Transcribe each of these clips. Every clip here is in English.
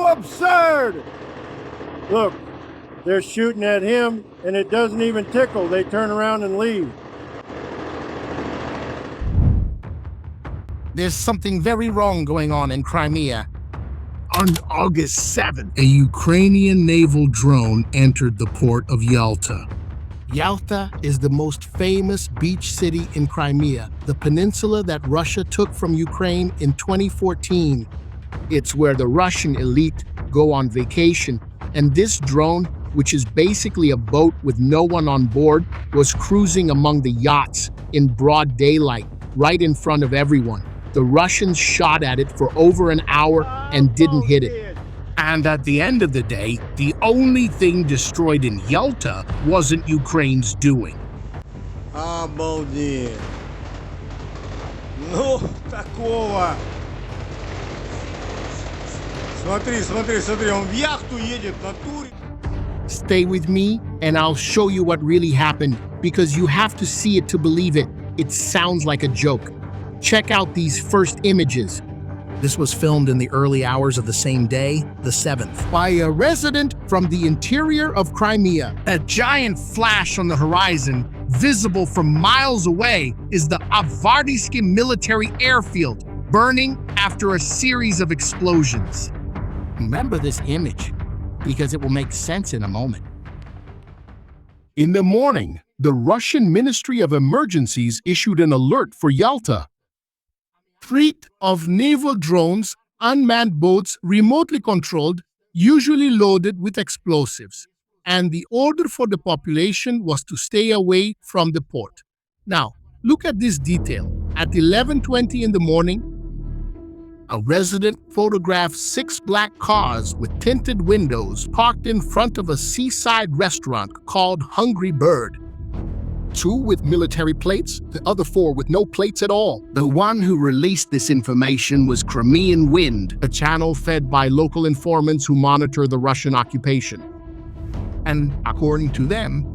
so absurd! Look, they're shooting at him, and it doesn't even tickle. They turn around and leave. There's something very wrong going on in Crimea. On August 7th, a Ukrainian naval drone entered the port of Yalta. Yalta is the most famous beach city in Crimea, the peninsula that Russia took from Ukraine in 2014. It's where the Russian elite go on vacation, and this drone, which is basically a boat with no one on board, was cruising among the yachts in broad daylight, right in front of everyone. The Russians shot at it for over an hour and didn't hit it. And at the end of the day, the only thing destroyed in Yalta wasn't Ukraine's doing. Обалдеть. Ну, такого. Смотри, он в яхту едет на туре. Stay with me and I'll show you what really happened, because you have to see it to believe it. It sounds like a joke. Check out these first images. This was filmed in the early hours of the same day, the 7th. By a resident from the interior of Crimea. A giant flash on the horizon, visible from miles away, is the Avardisky military airfield, burning after a series of explosions. Remember this image, because it will make sense in a moment. In the morning, the Russian Ministry of Emergencies issued an alert for Yalta. Fleet of naval drones, unmanned boats, remotely controlled, usually loaded with explosives. And the order for the population was to stay away from the port. Now, look at this detail. At 11:20 in the morning, a resident photographed 6 black cars with tinted windows parked in front of a seaside restaurant called Hungry Bird. 2 with military plates, the other 4 with no plates at all. The one who released this information was Crimean Wind, a channel fed by local informants who monitor the Russian occupation. And according to them,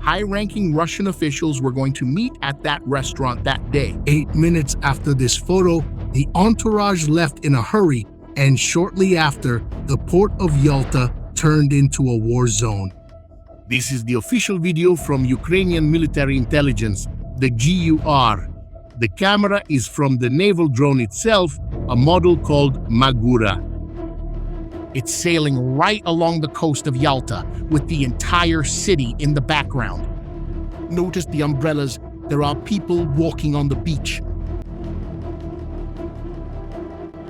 high-ranking Russian officials were going to meet at that restaurant that day. 8 minutes after this photo, the entourage left in a hurry, and shortly after, the port of Yalta turned into a war zone. This is the official video from Ukrainian military intelligence, the GUR. The camera is from the naval drone itself, a model called Magura. It's sailing right along the coast of Yalta, with the entire city in the background. Notice the umbrellas. There are people walking on the beach.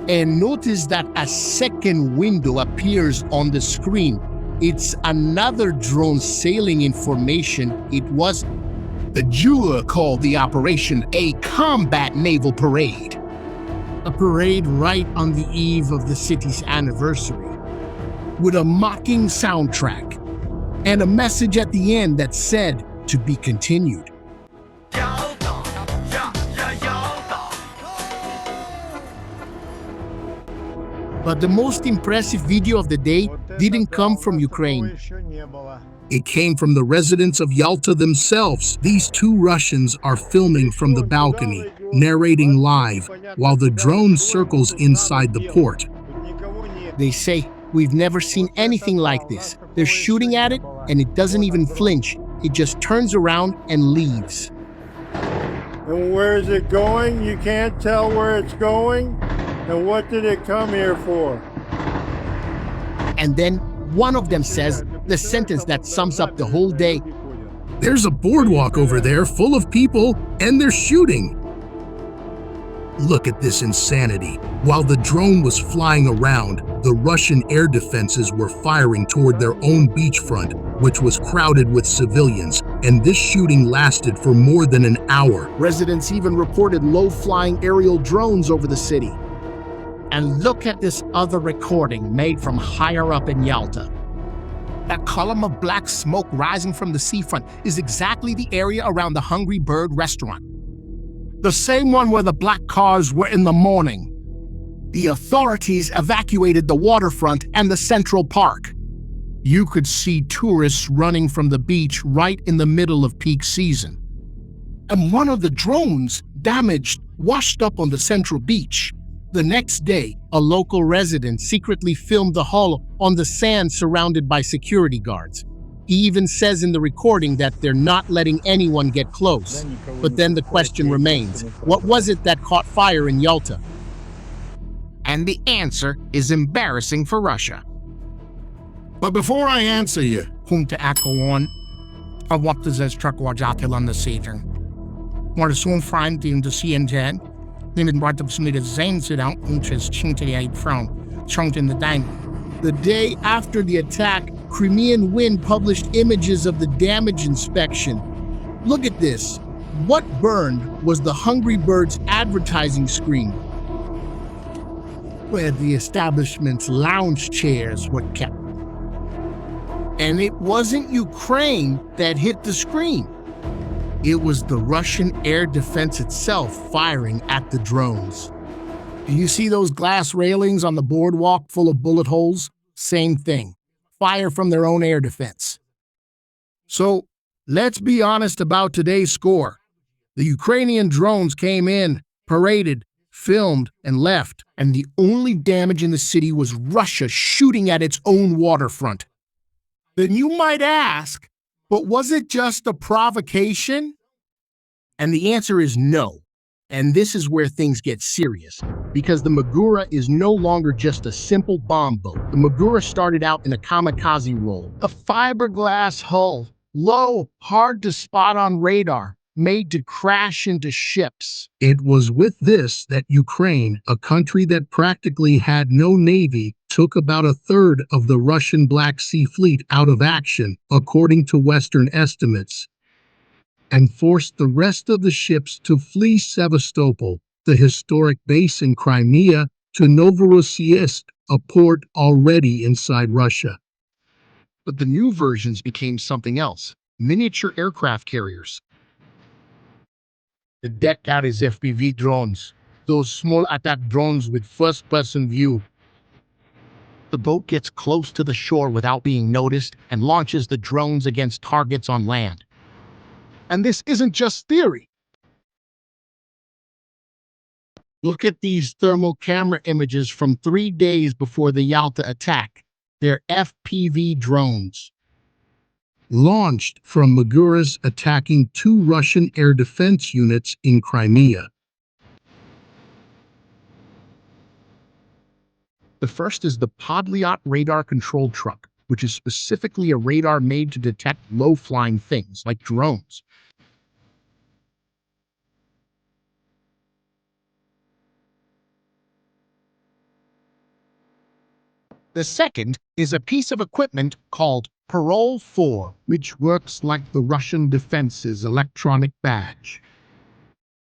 And notice that a second window appears on the screen. It's another drone sailing in formation. It was the GUR called the operation a combat naval parade. A parade right on the eve of the city's anniversary, with a mocking soundtrack and a message at the end that said to be continued. But the most impressive video of the day didn't come from Ukraine. It came from the residents of Yalta themselves. These 2 Russians are filming from the balcony, narrating live, while the drone circles inside the port. They say, "We've never seen anything like this. They're shooting at it, and it doesn't even flinch. It just turns around and leaves." And where is it going? You can't tell where it's going? And what did it come here for? And then one of them says the sentence that sums up the whole day. There's a boardwalk over there full of people, and they're shooting. Look at this insanity. While the drone was flying around, the Russian air defenses were firing toward their own beachfront, which was crowded with civilians, and this shooting lasted for more than an hour. Residents even reported low-flying aerial drones over the city. And look at this other recording made from higher up in Yalta. That column of black smoke rising from the seafront is exactly the area around the Hungry Bird restaurant. The same one where the black cars were in the morning. The authorities evacuated the waterfront and the Central Park. You could see tourists running from the beach right in the middle of peak season. And one of the drones, damaged, washed up on the central beach. The next day, a local resident secretly filmed the hull on the sand surrounded by security guards. He even says in the recording that they're not letting anyone get close. But then the question remains, what was it that caught fire in Yalta? And the answer is embarrassing for Russia. But before I answer you, Punta ako on, what does this truck watch out on the season? What is soon find in the sea and jet? Then it brought up some of the same sit out, which is chinked from, chunked in the dime. The day after the attack, Crimean Wind published images of the damage inspection. Look at this. What burned was the Hungry Birds advertising screen, where the establishment's lounge chairs were kept. And it wasn't Ukraine that hit the screen. It was the Russian air defense itself firing at the drones. Do you see those glass railings on the boardwalk full of bullet holes? Same thing. Fire from their own air defense. so let's be honest about today's score. The Ukrainian drones came in, paraded, filmed, and left. And the only damage in the city was Russia shooting at its own waterfront. Then you might ask, but was it just a provocation? And the answer is no. And this is where things get serious, because the Magura is no longer just a simple bomb boat. The Magura started out in a kamikaze role, a fiberglass hull, low, hard to spot on radar, made to crash into ships. It was with this that Ukraine, a country that practically had no navy, took about a third of the Russian Black Sea Fleet out of action, according to Western estimates, and forced the rest of the ships to flee Sevastopol, the historic base in Crimea, to Novorossiysk, a port already inside Russia. But the new versions became something else, miniature aircraft carriers. The deck carries FPV drones, those small attack drones with first-person view. The boat gets close to the shore without being noticed and launches the drones against targets on land. And this isn't just theory. Look at these thermal camera images from 3 days before the Yalta attack. They're FPV drones. Launched from Maguras attacking 2 Russian air defense units in Crimea. The first is the Podlyot radar control truck, which is specifically a radar made to detect low-flying things like drones. The second is a piece of equipment called Parole 4, which works like the Russian defense's electronic badge.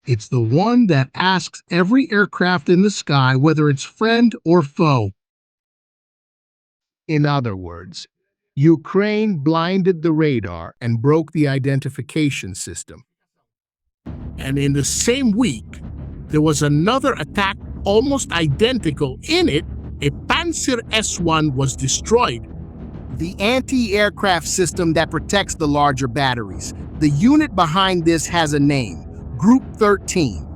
It's the one that asks every aircraft in the sky whether it's friend or foe. In other words, Ukraine blinded the radar and broke the identification system. And in the same week, there was another attack almost identical. In it, a Panzer S-1 was destroyed. The anti-aircraft system that protects the larger batteries. The unit behind this has a name, Group 13,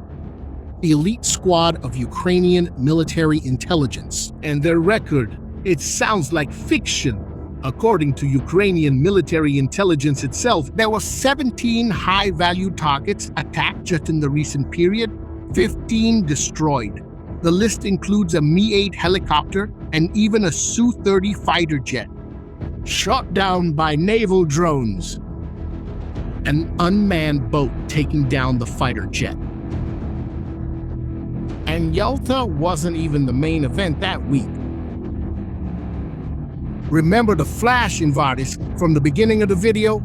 the elite squad of Ukrainian military intelligence. And their record, it sounds like fiction. According to Ukrainian military intelligence itself, there were 17 high-value targets attacked just in the recent period, 15 destroyed. The list includes a Mi-8 helicopter and even a Su-30 fighter jet, shot down by naval drones. An unmanned boat taking down the fighter jet. And Yalta wasn't even the main event that week. Remember the flash invaders from the beginning of the video?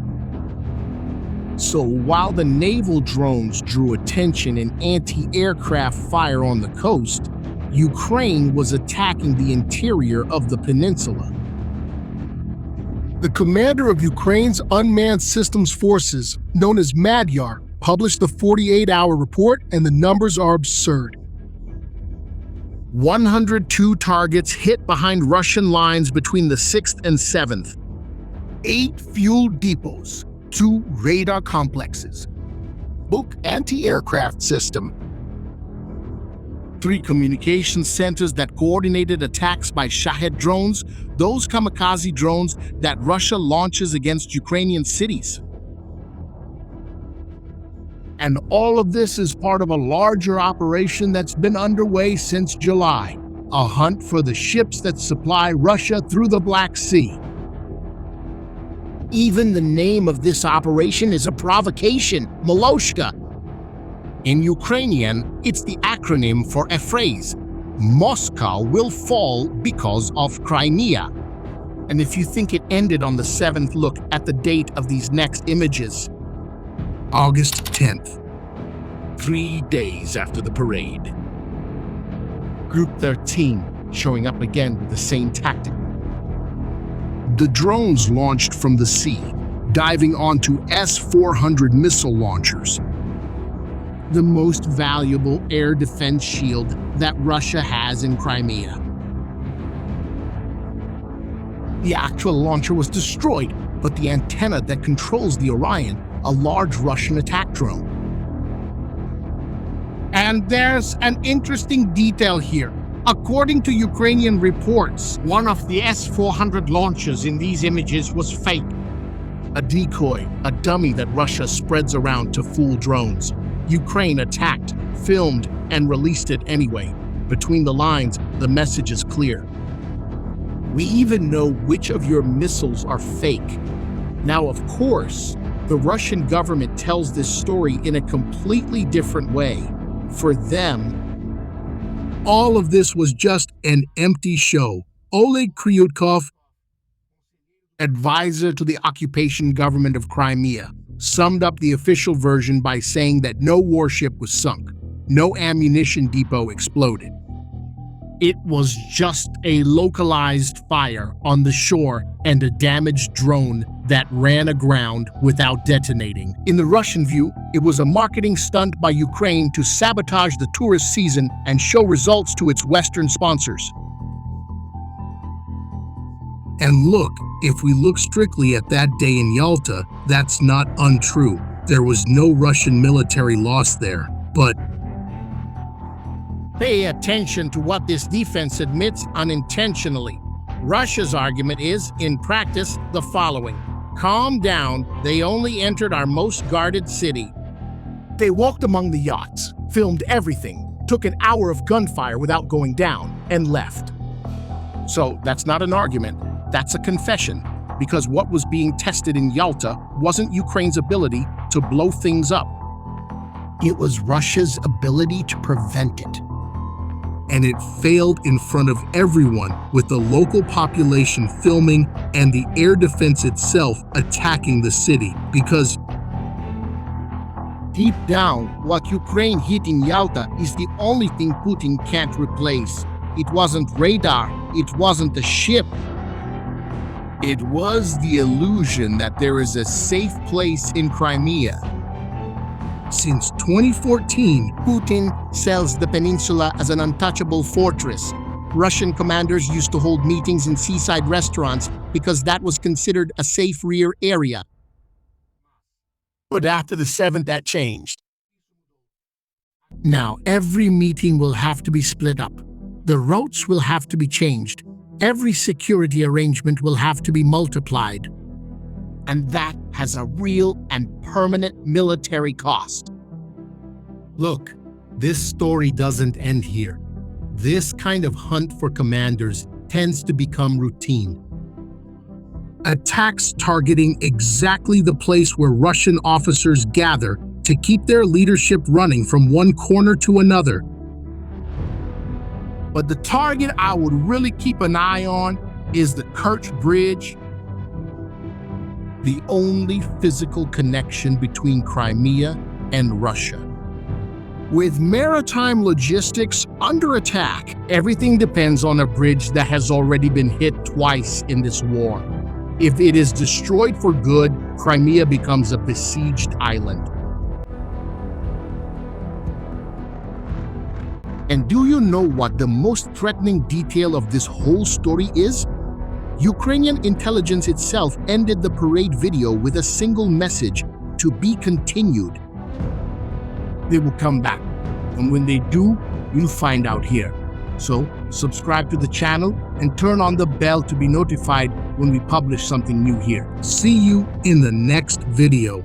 So while the naval drones drew attention and anti-aircraft fire on the coast, Ukraine was attacking the interior of the peninsula. The commander of Ukraine's unmanned systems forces, known as Madyar, published the 48-hour report, and the numbers are absurd. 102 targets hit behind Russian lines between the 6th and 7th. 8 fuel depots, 2 radar complexes, book anti-aircraft system, 3 communication centers that coordinated attacks by Shahed drones, those kamikaze drones that Russia launches against Ukrainian cities. And all of this is part of a larger operation that's been underway since July, a hunt for the ships that supply Russia through the Black Sea. Even the name of this operation is a provocation, Moloshka. In Ukrainian, it's the acronym for a phrase, Moscow will fall because of Crimea. And if you think it ended on the 7th, look at the date of these next images. August 10th. 3 days after the parade. Group 13 showing up again with the same tactic. The drones launched from the sea, diving onto S-400 missile launchers. The most valuable air defense shield that Russia has in Crimea. The actual launcher was destroyed, but the antenna that controls the Orion, a large Russian attack drone. And there's an interesting detail here. According to Ukrainian reports, one of the S-400 launchers in these images was fake. A decoy, a dummy that Russia spreads around to fool drones. Ukraine attacked, filmed, and released it anyway. Between the lines, the message is clear. We even know which of your missiles are fake. Now, of course, the Russian government tells this story in a completely different way. For them, all of this was just an empty show. Oleg Kryutkov, advisor to the occupation government of Crimea, summed up the official version by saying that no warship was sunk, no ammunition depot exploded. It was just a localized fire on the shore and a damaged drone that ran aground without detonating. In the Russian view, it was a marketing stunt by Ukraine to sabotage the tourist season and show results to its Western sponsors. and look, if we look strictly at that day in Yalta, that's not untrue. There was no Russian military loss there, but pay attention to what this defense admits unintentionally. Russia's argument is, in practice, the following. Calm down, they only entered our most guarded city. They walked among the yachts, filmed everything, took an hour of gunfire without going down, and left. So that's not an argument, that's a confession, because what was being tested in Yalta wasn't Ukraine's ability to blow things up. It was Russia's ability to prevent it. and it failed in front of everyone, with the local population filming and the air defense itself attacking the city, because deep down, what Ukraine hit in Yalta is the only thing Putin can't replace. It wasn't radar, it wasn't a ship. It was the illusion that there is a safe place in Crimea. since 2014, Putin sells the peninsula as an untouchable fortress. Russian commanders used to hold meetings in seaside restaurants because that was considered a safe rear area. But after the 7th, that changed. Now, every meeting will have to be split up. The routes will have to be changed. Every security arrangement will have to be multiplied. And that has a real and permanent military cost. Look, this story doesn't end here. This kind of hunt for commanders tends to become routine. attacks targeting exactly the place where Russian officers gather to keep their leadership running from one corner to another. But the target I would really keep an eye on is the Kerch Bridge, the only physical connection between Crimea and Russia. With maritime logistics under attack, everything depends on a bridge that has already been hit twice in this war. If it is destroyed for good, Crimea becomes a besieged island. And do you know what the most threatening detail of this whole story is? Ukrainian intelligence itself ended the parade video with a single message: to be continued. They will come back, and when they do, You'll find out here. So, subscribe to the channel and turn on the bell to be notified when we publish something new here. See you in the next video.